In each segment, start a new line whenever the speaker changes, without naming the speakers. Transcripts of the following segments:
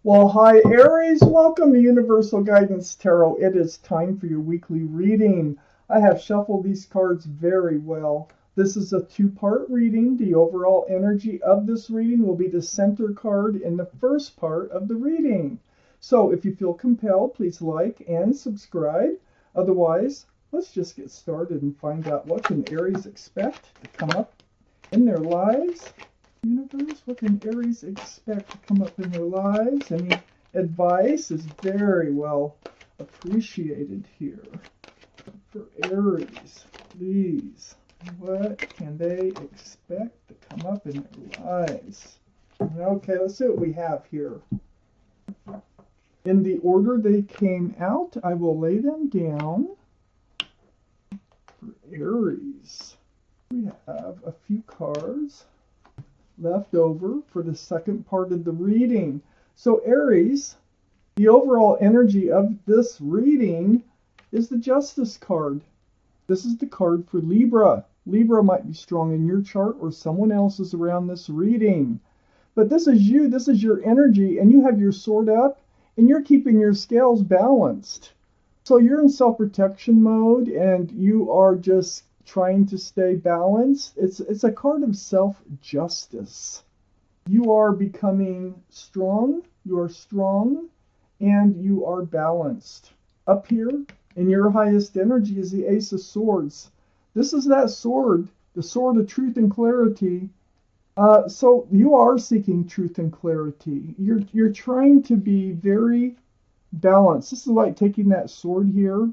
Well, hi Aries, welcome to Universal Guidance Tarot. It is time for your weekly reading. I have shuffled these cards very well. This is a two-part reading. The overall energy of this reading will be the center card in the first part of the reading. So if you feel compelled, please like and subscribe. Otherwise, let's just get started and find out what can Aries expect to come up in their lives. Universe, what can Aries expect to come up in their lives? Any advice is very well appreciated here. For Aries, please, what can they expect to come up in their lives? Okay, let's see what we have here. In the order they came out, I will lay them down. For Aries, we have a few cards left over for the second part of the reading. So Aries, the overall energy of this reading is the Justice card. This is the card for Libra. Libra might be strong in your chart or someone else's around this reading. But this is you, this is your energy, and you have your sword up and you're keeping your scales balanced. So you're in self-protection mode and you are just trying to stay balanced. It's a card of self-justice. You are becoming strong, you are strong, and you are balanced. Up here in your highest energy is the Ace of Swords. This is that sword, the sword of truth and clarity. So you are seeking truth and clarity. You're trying to be very balanced. This is like taking that sword here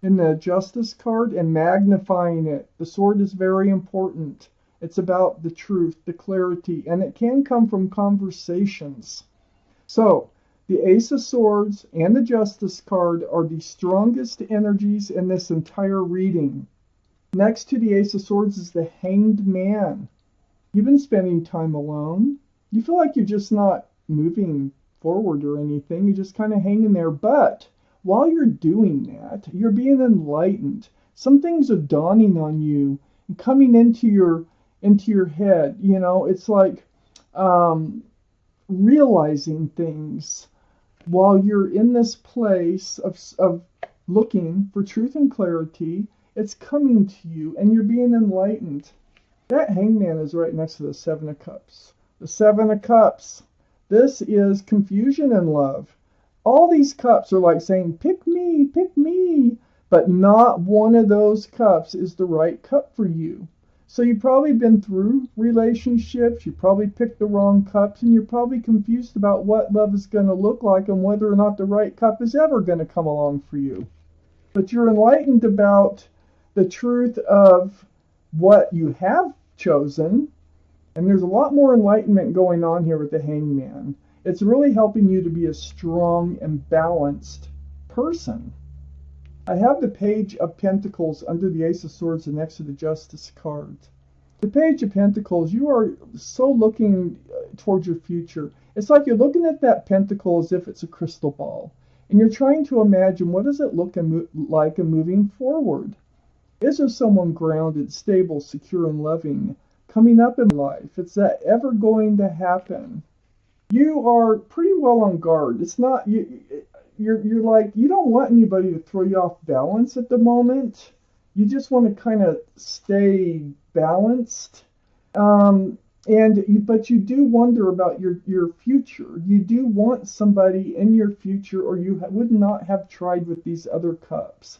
in the Justice card and magnifying it. The sword is very important. It's about the truth, the clarity, and it can come from conversations. So the Ace of Swords and the Justice card are the strongest energies in this entire reading. Next to the Ace of Swords is the Hanged Man. You've been spending time alone. You feel like you're just not moving forward or anything. You're just kind of hanging there, but while you're doing that, you're being enlightened. Some things are dawning on you and coming into your head. You know, it's like realizing things while you're in this place of looking for truth and clarity. It's coming to you and you're being enlightened. That Hangman is right next to the Seven of Cups. The Seven of Cups. This is confusion in love. All these cups are like saying, pick me, but not one of those cups is the right cup for you. So you've probably been through relationships, you probably picked the wrong cups, and you're probably confused about what love is going to look like and whether or not the right cup is ever going to come along for you. But you're enlightened about the truth of what you have chosen, and there's a lot more enlightenment going on here with the Hangman. It's really helping you to be a strong and balanced person. I have the Page of Pentacles under the Ace of Swords and next to the Justice card. The Page of Pentacles, you are so looking towards your future. It's like you're looking at that pentacle as if it's a crystal ball. And you're trying to imagine what does it look like and moving forward. Is there someone grounded, stable, secure, and loving coming up in life? Is that ever going to happen? You are pretty well on guard. It's not you're like you don't want anybody to throw you off balance at the moment. You just want to kind of stay balanced, but you do wonder about your future. You do want somebody in your future, or you would not have tried with these other cups.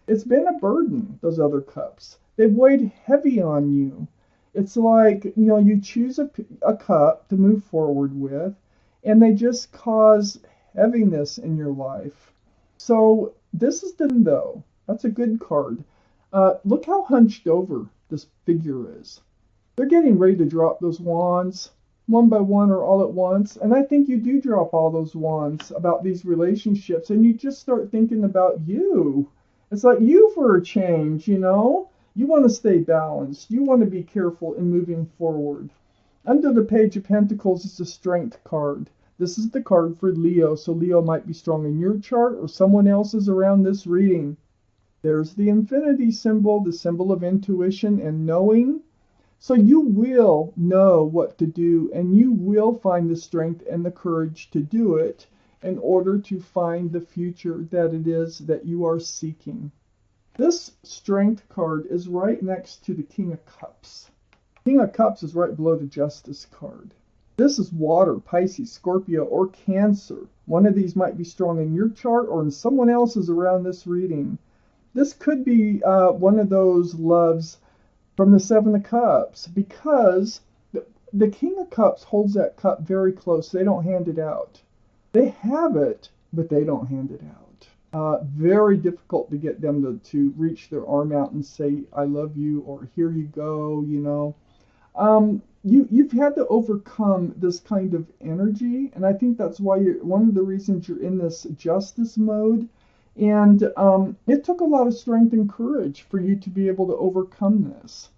It's been a burden. Those other cups, they've weighed heavy on you. It's like, you know, you choose a cup to move forward with, and they just cause heaviness in your life. So this is though. That's a good card. Look how hunched over this figure is. They're getting ready to drop those wands one by one or all at once. And I think you do drop all those wands about these relationships, and you just start thinking about you. It's like you for a change, you know? You want to stay balanced. You want to be careful in moving forward. Under the Page of Pentacles is the Strength card. This is the card for Leo, so Leo might be strong in your chart or someone else's around this reading. There's the infinity symbol, the symbol of intuition and knowing. So you will know what to do, and you will find the strength and the courage to do it in order to find the future that it is that you are seeking. This Strength card is right next to the King of Cups. King of Cups is right below the Justice card. This is water, Pisces, Scorpio, or Cancer. One of these might be strong in your chart or in someone else's around this reading. This could be one of those loves from the Seven of Cups, because the King of Cups holds that cup very close. They don't hand it out. They have it, but they don't hand it out. Very difficult to get them to reach their arm out and say, I love you, or here you go, you know. You've had to overcome this kind of energy, and I think that's why one of the reasons you're in this justice mode. And it took a lot of strength and courage for you to be able to overcome this.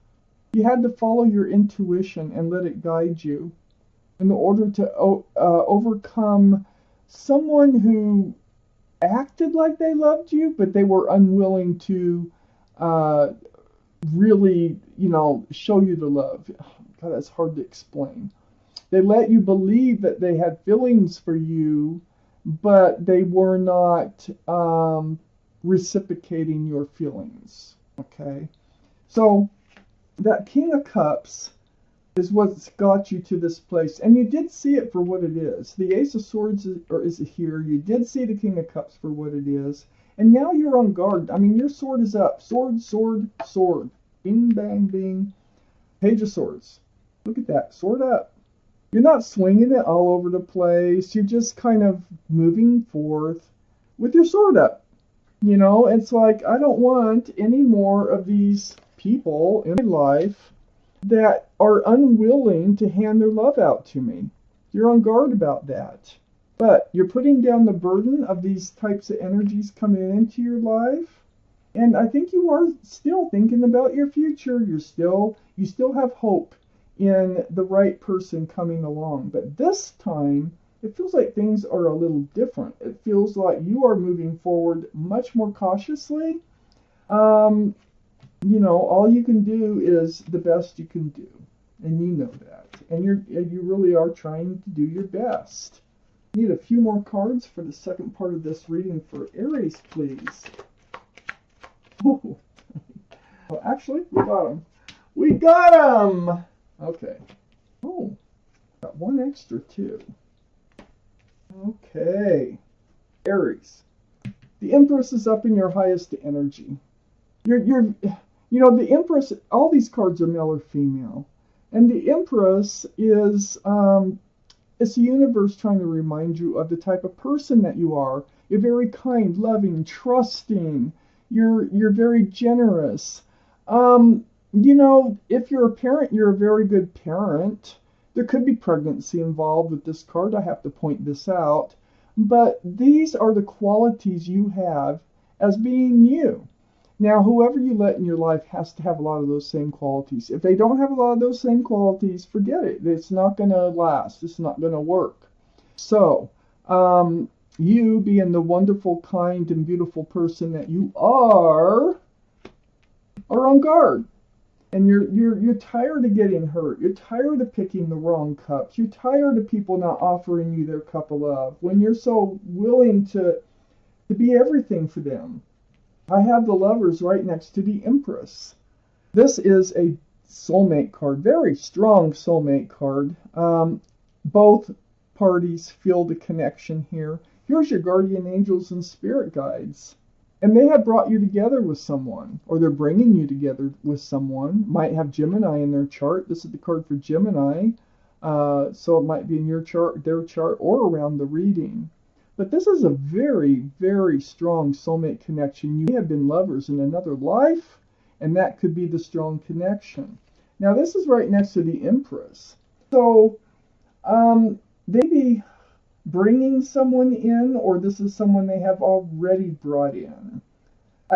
You had to follow your intuition and let it guide you in order to overcome someone who acted like they loved you, but they were unwilling to really, show you the love. God, that's hard to explain. They let you believe that they had feelings for you, but they were not reciprocating your feelings. Okay? So that King of Cups is what's got you to this place. And you did see it for what it is. The Ace of Swords is here. You did see the King of Cups for what it is. And now you're on guard. I mean, your sword is up. Sword, sword, sword. Bing, bang, bing. Page of Swords. Look at that. Sword up. You're not swinging it all over the place. You're just kind of moving forth with your sword up. It's like, I don't want any more of these people in my life that are unwilling to hand their love out to me. You're on guard about that. But you're putting down the burden of these types of energies coming into your life. And I think you are still thinking about your future. You still have hope in the right person coming along. But this time, it feels like things are a little different. It feels like you are moving forward much more cautiously. All you can do is the best you can do. And you know that. And you really are trying to do your best. Need a few more cards for the second part of this reading for Aries, please. Well, actually, we got them. We got them! Okay. Oh, got one extra too. Okay. Aries. The Empress is up in your highest energy. The Empress, all these cards are male or female. And the Empress is, it's the universe trying to remind you of the type of person that you are. You're very kind, loving, trusting. You're very generous. If you're a parent, you're a very good parent. There could be pregnancy involved with this card. I have to point this out. But these are the qualities you have as being you. Now, whoever you let in your life has to have a lot of those same qualities. If they don't have a lot of those same qualities, forget it. It's not going to last. It's not going to work. So, you being the wonderful, kind, and beautiful person that you are on guard. And you're tired of getting hurt. You're tired of picking the wrong cups. You're tired of people not offering you their cup of love when you're so willing to be everything for them. I have the Lovers right next to the Empress. This is a soulmate card, very strong soulmate card. Both parties feel the connection here. Here's your guardian angels and spirit guides. And they have brought you together with someone, or they're bringing you together with someone. Might have Gemini in their chart. This is the card for Gemini. So it might be in your chart, their chart, or around the reading. But this is a very, very strong soulmate connection. You may have been lovers in another life, and that could be the strong connection. Now, this is right next to the Empress. So, maybe bringing someone in, or this is someone they have already brought in.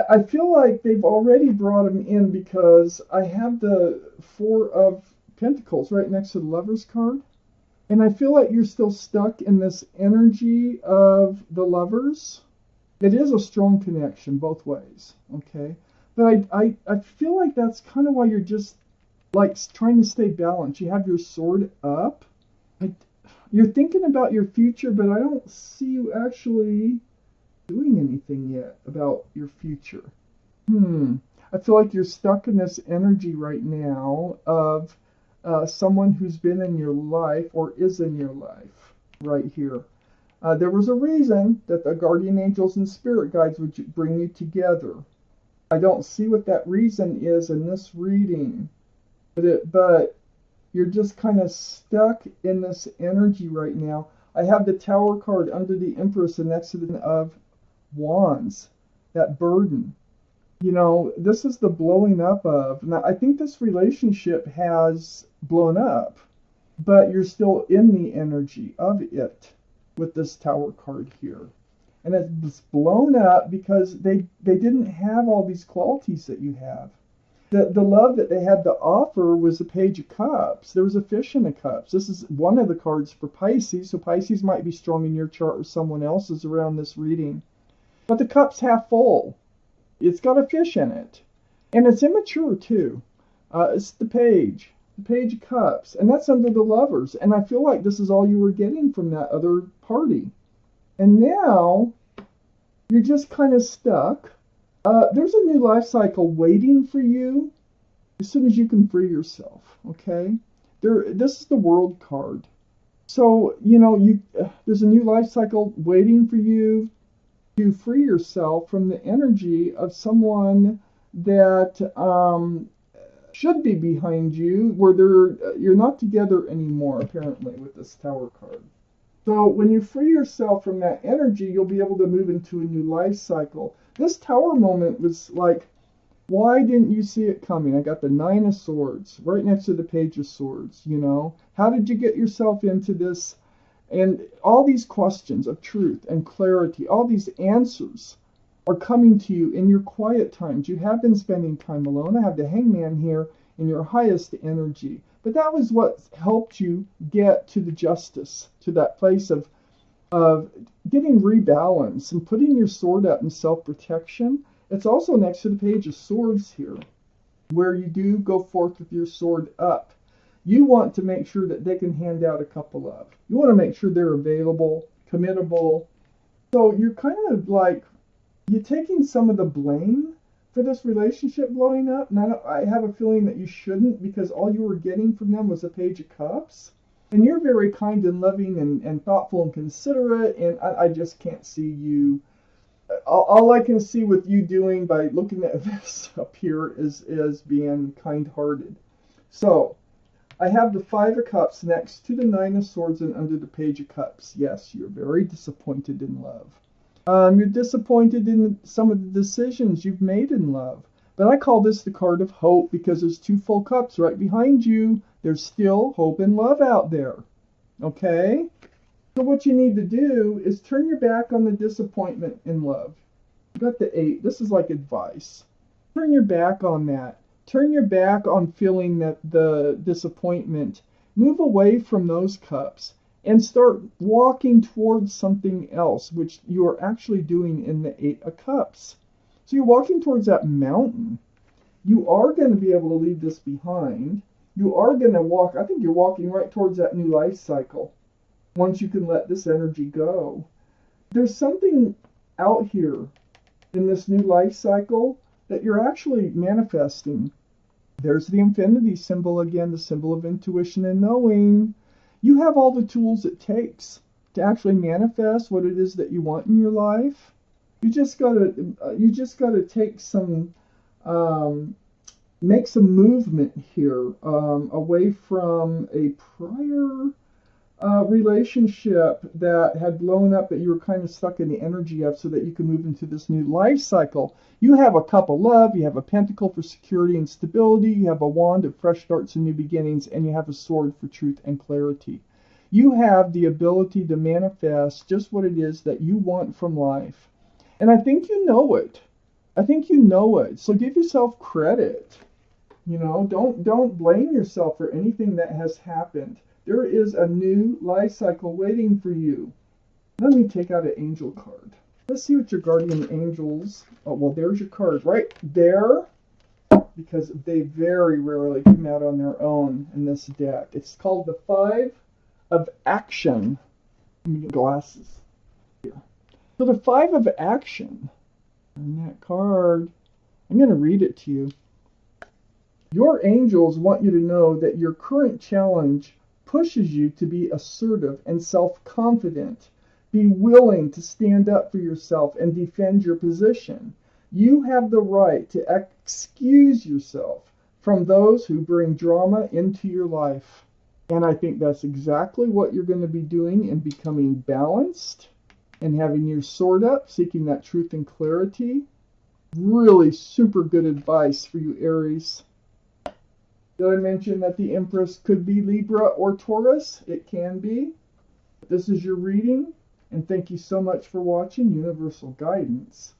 I feel like they've already brought them in because I have the Four of Pentacles right next to the Lovers card. And I feel like you're still stuck in this energy of the Lovers. It is a strong connection both ways, okay? But I feel like that's kind of why you're just like trying to stay balanced. You have your sword up. You're thinking about your future, but I don't see you actually doing anything yet about your future. I feel like you're stuck in this energy right now of someone who's been in your life or is in your life right here. There was a reason that the guardian angels and spirit guides would bring you together. I don't see what that reason is in this reading, but you're just kind of stuck in this energy right now. I have the Tower card under the Empress and next to the of Wands, that burden. You know, this is the blowing up of. Now, I think this relationship has blown up, but you're still in the energy of it with this Tower card here. And it's blown up because they didn't have all these qualities that you have. The love that they had to offer was the Page of Cups. There was a Fish in the Cups. This is one of the cards for Pisces, so Pisces might be strong in your chart or someone else's around this reading. But the cup's half full. It's got a fish in it. And it's immature, too. It's the Page of Cups. And that's under the Lovers. And I feel like this is all you were getting from that other party. And now, you're just kind of stuck. There's a new life cycle waiting for you as soon as you can free yourself, okay? This is the World card. So, you know, there's a new life cycle waiting for you to free yourself from the energy of someone that should be behind you, where you're not together anymore, apparently, with this Tower card. So when you free yourself from that energy, you'll be able to move into a new life cycle. This Tower moment was like, why didn't you see it coming? I got the Nine of Swords right next to the Page of Swords, you know? How did you get yourself into this? And all these questions of truth and clarity, all these answers are coming to you in your quiet times. You have been spending time alone. I have the Hangman here in your highest energy. But that was what helped you get to the justice, to that place of getting rebalanced and putting your sword up in self-protection. It's also next to the Page of Swords here, where you do go forth with your sword up. You want to make sure that they can hand out a couple of. You want to make sure they're available, committable. So you're kind of like, you're taking some of the blame for this relationship blowing up. Now, I have a feeling that you shouldn't, because all you were getting from them was a Page of Cups. And you're very kind and loving and thoughtful and considerate, and I just can't see you. All I can see with you doing by looking at this up here is being kind-hearted. So, I have the Five of Cups next to the Nine of Swords and under the Page of Cups. Yes, you're very disappointed in love. You're disappointed in some of the decisions you've made in love. But I call this the card of hope because there's two full cups right behind you. There's still hope and love out there. Okay? So what you need to do is turn your back on the disappointment in love. You got the 8. This is like advice. Turn your back on that. Turn your back on feeling that the disappointment. Move away from those cups and start walking towards something else, which you are actually doing in the 8 of Cups. So you're walking towards that mountain. You are going to be able to leave this behind. You are going to walk, I think you're walking right towards that new life cycle once you can let this energy go. There's something out here in this new life cycle that you're actually manifesting. There's the infinity symbol again, the symbol of intuition and knowing. You have all the tools it takes to actually manifest what it is that you want in your life. You just gotta take some, make some movement here away from a prior relationship that had blown up that you were kind of stuck in the energy of, so that you can move into this new life cycle. You have a cup of love, you have a pentacle for security and stability, you have a wand of fresh starts and new beginnings, and you have a sword for truth and clarity. You have the ability to manifest just what it is that you want from life. And I think you know it. I think you know it. So give yourself credit. You know, don't blame yourself for anything that has happened. There is a new life cycle waiting for you. Let me take out an angel card. Let's see what your guardian angels... Oh, well, there's your card right there. because they very rarely come out on their own in this deck. It's called the Five of Action. Let me get glasses here. So the Five of Action, and that card, I'm going to read it to you. Your angels want you to know that your current challenge pushes you to be assertive and self-confident. Be willing to stand up for yourself and defend your position. You have the right to excuse yourself from those who bring drama into your life. And I think that's exactly what you're going to be doing in becoming balanced and having your sword up, seeking that truth and clarity. Really super good advice for you, Aries. Did I mention that the Empress could be Libra or Taurus? It can be. This is your reading, and thank you so much for watching Universal Guidance.